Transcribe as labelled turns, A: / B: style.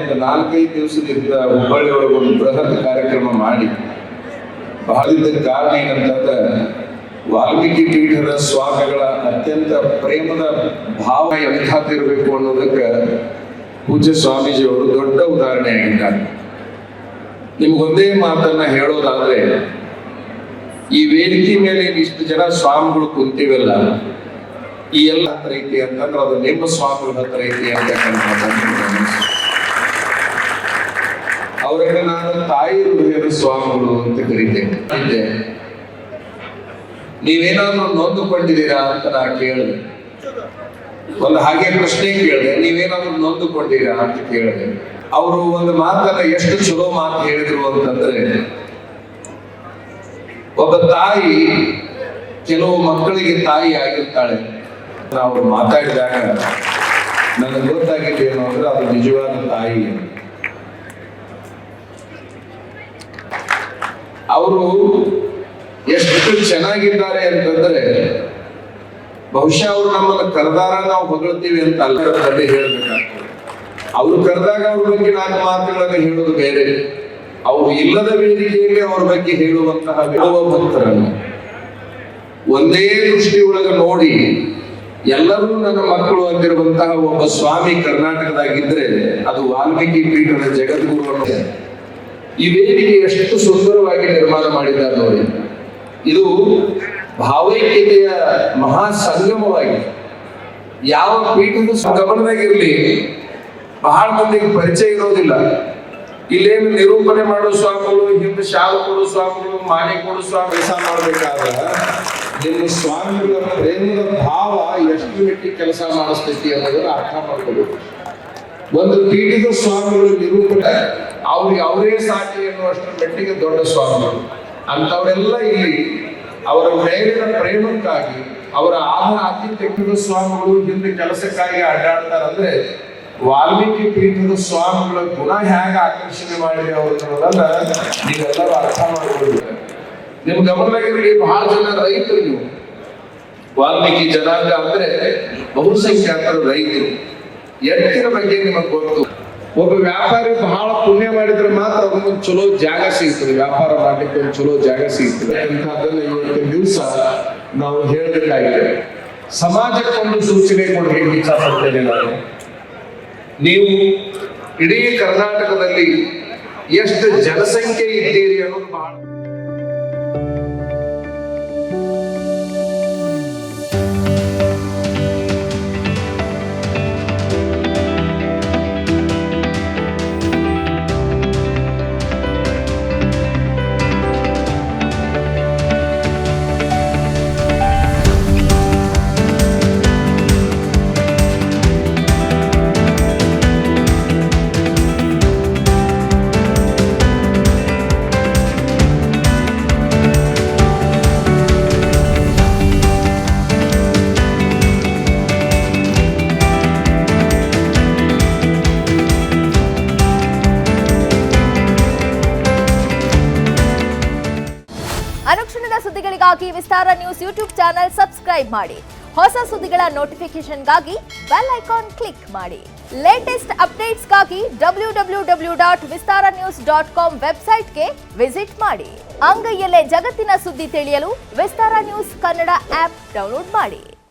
A: ಒಂದು 4-5 ದಿವಸದಿಂದ ಹುಬ್ಬಳ್ಳಿ ಒಳಗೆ ಒಂದು ಬೃಹತ್ ಕಾರ್ಯಕ್ರಮ ಮಾಡಿ ಬಹಳಿದ್ದ ಕಾರಣ ಏನಂತಂದ್ರೆ ವಾಲ್ಮೀಕಿ ಪೀಠದ ಸ್ವಾಮಿಗಳ ಅತ್ಯಂತ ಪ್ರೇಮದ ಭಾವ ಎಂಥದ್ದಿರಬೇಕು ಅನ್ನೋದಕ್ಕೆ ಪೂಜ್ಯ ಸ್ವಾಮೀಜಿಯವರು ದೊಡ್ಡ ಉದಾಹರಣೆಯಾಗಿದ್ದಾರೆ. ನಿಮ್ಗೊಂದೇ ಮಾತನ್ನ ಹೇಳೋದಾದ್ರೆ, ಈ ವೇದಿಕೆ ಮೇಲೆ ಇಷ್ಟು ಜನ ಸ್ವಾಮಿಗಳು ಕುಂತೀವಲ್ಲ, ಈ ಎಲ್ಲ ಹತ್ರ ಐತಿ ಅಂತಂದ್ರೆ ಅದು ನಿಮ್ಮ ಸ್ವಾಮಿಗಳ ಹತ್ರ ಐತಿ ಅಂತಕ್ಕಂಥ ಅವರನ್ನ ನಾನು ತಾಯಿ ಹೃದಯದ ಸ್ವಾಮಿಗಳು ಅಂತ ಕರೀತೇನೆ. ನೀವೇನಾದ್ರೂ ನೊಂದುಕೊಂಡಿದ್ದೀರಾ ಅಂತ ನಾ ಕೇಳಿದೆ. ಒಂದು ಹಾಗೆ ಪ್ರಶ್ನೆ ಕೇಳಿದೆ, ನೀವೇನಾದ್ರೂ ನೊಂದುಕೊಂಡಿದ್ದೀರಾ ಅಂತ ಕೇಳಿದೆ. ಅವರು ಒಂದು ಮಾತನ್ನ ಎಷ್ಟು ಚಲೋ ಮಾತು ಹೇಳಿದ್ರು ಅಂತಂದ್ರೆ, ಒಬ್ಬ ತಾಯಿ ಕೆಲವು ಮಕ್ಕಳಿಗೆ ತಾಯಿ ಆಗಿರ್ತಾಳೆ. ನಾವು ಮಾತಾಡಿದಾಗ ನನಗೆ ಗೊತ್ತಾಗಿದ್ದೇನು ಅಂದ್ರೆ ಅದು ನಿಜವಾದ ತಾಯಿ. ಅವರು ಎಷ್ಟು ಚೆನ್ನಾಗಿದ್ದಾರೆ ಅಂತಂದ್ರೆ, ಬಹುಶಃ ಅವ್ರು ನಮ್ಮನ್ನು ಕರೆದಾರ ನಾವು ಹೊಗಳ್ತೀವಿ ಅಂತ ಅಲ್ಲೇ ಹೇಳ್ಬೇಕಾಗ್ತದೆ. ಅವ್ರು ಕರೆದಾಗ ಅವ್ರ ಬಗ್ಗೆ 4 ಮಾತುಗಳನ್ನು ಹೇಳೋದು ಬೇರೆ, ಅವ್ರು ಇಲ್ಲದ ವೇದಿಕೆಯಲ್ಲಿ ಅವ್ರ ಬಗ್ಗೆ ಹೇಳುವಂತಹ ಭಕ್ತರನ್ನು ಒಂದೇ ದೃಷ್ಟಿ ಒಳಗೆ ನೋಡಿ ಎಲ್ಲರೂ ನನ್ನ ಮಕ್ಕಳು ಅಂತಿರುವಂತಹ ಒಬ್ಬ ಸ್ವಾಮಿ ಕರ್ನಾಟಕದಾಗಿದ್ರೆ ಅದು ವಾಲ್ಮೀಕಿ ಪೀಠದ ಜಗದ್ಗುರು. ಈ ವೇದಿಕೆ ಎಷ್ಟು ಸುಂದರವಾಗಿ ನಿರ್ಮಾಣ ಮಾಡಿದ್ದಾರೆ ನೋಡಿ. ಇದು ಭಾವೈಕ್ಯತೆಯ ಮಹಾ ಸಂಗಮವಾಗಿದೆ. ಯಾವ ಪೀಠದ ಗಮನದಾಗಿರ್ಲಿ, ಬಹಳ ಮಂದಿಗೆ ಪರಿಚಯ ಇರೋದಿಲ್ಲ. ಇಲ್ಲೇನು ನಿರೂಪಣೆ ಮಾಡೋ ಸ್ವಾಮಿಗಳು, ಹಿಂದೆ ಶಾಲು ಕೊಡೋ ಸ್ವಾಮಿಗಳು, ಮಾನೆ ಕೊಡೋ ಸ್ವಾಮಿ ಕೆಲಸ ಮಾಡ್ಬೇಕಾದ್ರೆ ನಿಮ್ಮ ಸ್ವಾಮಿಗಳ ಪ್ರೇಮದ ಭಾವ ಎಷ್ಟು ಮಟ್ಟಿಗೆ ಕೆಲಸ ಮಾಡಿಸ್ತೈತಿ ಅನ್ನೋದನ್ನ ಅರ್ಥ ಮಾಡ್ಕೋಬೇಕು. ಒಂದು ಪೀಠದ ಸ್ವಾಮಿಗಳು ನಿರೂಪಣೆ ಅವ್ರಿಗೆ ಅವರೇ ಸಾಟಿ ಎನ್ನುವಷ್ಟರ ಮಟ್ಟಿಗೆ ದೊಡ್ಡ ಸ್ವಾಮಿಗಳು ಅಂತವರೆಲ್ಲ ಇಲ್ಲಿ ಅವರ ಮೇಲಿನ ಪ್ರೇಮಕ್ಕಾಗಿ ಅವರ ಆಧ್ಯಾತ್ಮಿಕ ಸ್ವಾಮಿಗಳು ಹಿಂದೆ ಕೆಲಸಕ್ಕಾಗಿ ಅಡ್ಡಾಡ್ತಾರಂದ್ರೆ ವಾಲ್ಮೀಕಿ ಪೀಠದ ಸ್ವಾಮಿಗಳ ಗುಣ ಹೇಗೆ ಆಕರ್ಷಣೆ ಮಾಡಿದೆ ಅವ್ರನ್ನ ನೀವೆಲ್ಲರೂ ಅರ್ಥ ಮಾಡ್ಕೊಳ್ಬೇಕು. ನಿಮ್ ಗಮನದಾಗಿರಲಿ, ಬಹಳ ಜನ ರೈತರು. ನೀವು ವಾಲ್ಮೀಕಿ ಜನಾಂಗ ಅಂದ್ರೆ ಬಹುಸಂಖ್ಯಾತರ ರೈತರು. ಎತ್ತಿನ ಬಗ್ಗೆ ನಿಮಗೆ ಗೊತ್ತು. ಒಬ್ಬ ವ್ಯಾಪಾರಿ ಬಹಳ ಪುಣ್ಯ ಮಾಡಿದ್ರೆ ಮಾತ್ರ ಅದೊಂದು ಚಲೋ ಜಾಗ ಸಿಗ್ತದೆ, ವ್ಯಾಪಾರ ಮಾಡ್ಲಿಕ್ಕೆ ಒಂದು ಚಲೋ ಜಾಗ ಸಿಗ್ತದೆ ಅಂತದನ್ನ ಇವತ್ತಿನ ದಿವಸ ನಾವು ಹೇಳಬೇಕಾಗಿದೆ. ಸಮಾಜಕ್ಕೊಂದು ಸೂಚನೆ ಕೊಡಿ ಹೇಗೆ ಇಚ್ಛಾಪಡ್ತೇನೆ ನಾನು. ನೀವು ಇಡೀ ಕರ್ನಾಟಕದಲ್ಲಿ ಎಷ್ಟು ಜನಸಂಖ್ಯೆ ಇದ್ದೀರಿ ಅನ್ನೋದು ಬಹಳ.
B: ಅನುಕ್ಷಣದ ಸುದ್ದಿಗಳಿಗಾಗಿ ವಿಸ್ತಾರ ನ್ಯೂಸ್ ಯೂಟ್ಯೂಬ್ ಚಾನೆಲ್ ಸಬ್ಸ್ಕ್ರೈಬ್ ಮಾಡಿ. ಹೊಸ ಸುದ್ದಿಗಳ ನೋಟಿಫಿಕೇಶನ್ಗಾಗಿ ಬೆಲ್ ಐಕಾನ್ ಕ್ಲಿಕ್ ಮಾಡಿ. ಲೇಟೆಸ್ಟ್ ಅಪ್ಡೇಟ್ಸ್ಗಾಗಿ www.vistaranews.com ವೆಬ್ಸೈಟ್ಗೆ ವಿಸಿಟ್ ಮಾಡಿ. ಅಂಗೈಯಲ್ಲೇ ಜಗತ್ತಿನ ಸುದ್ದಿ ತಿಳಿಯಲು ವಿಸ್ತಾರ ನ್ಯೂಸ್ ಕನ್ನಡ ಆಪ್ ಡೌನ್ಲೋಡ್ ಮಾಡಿ.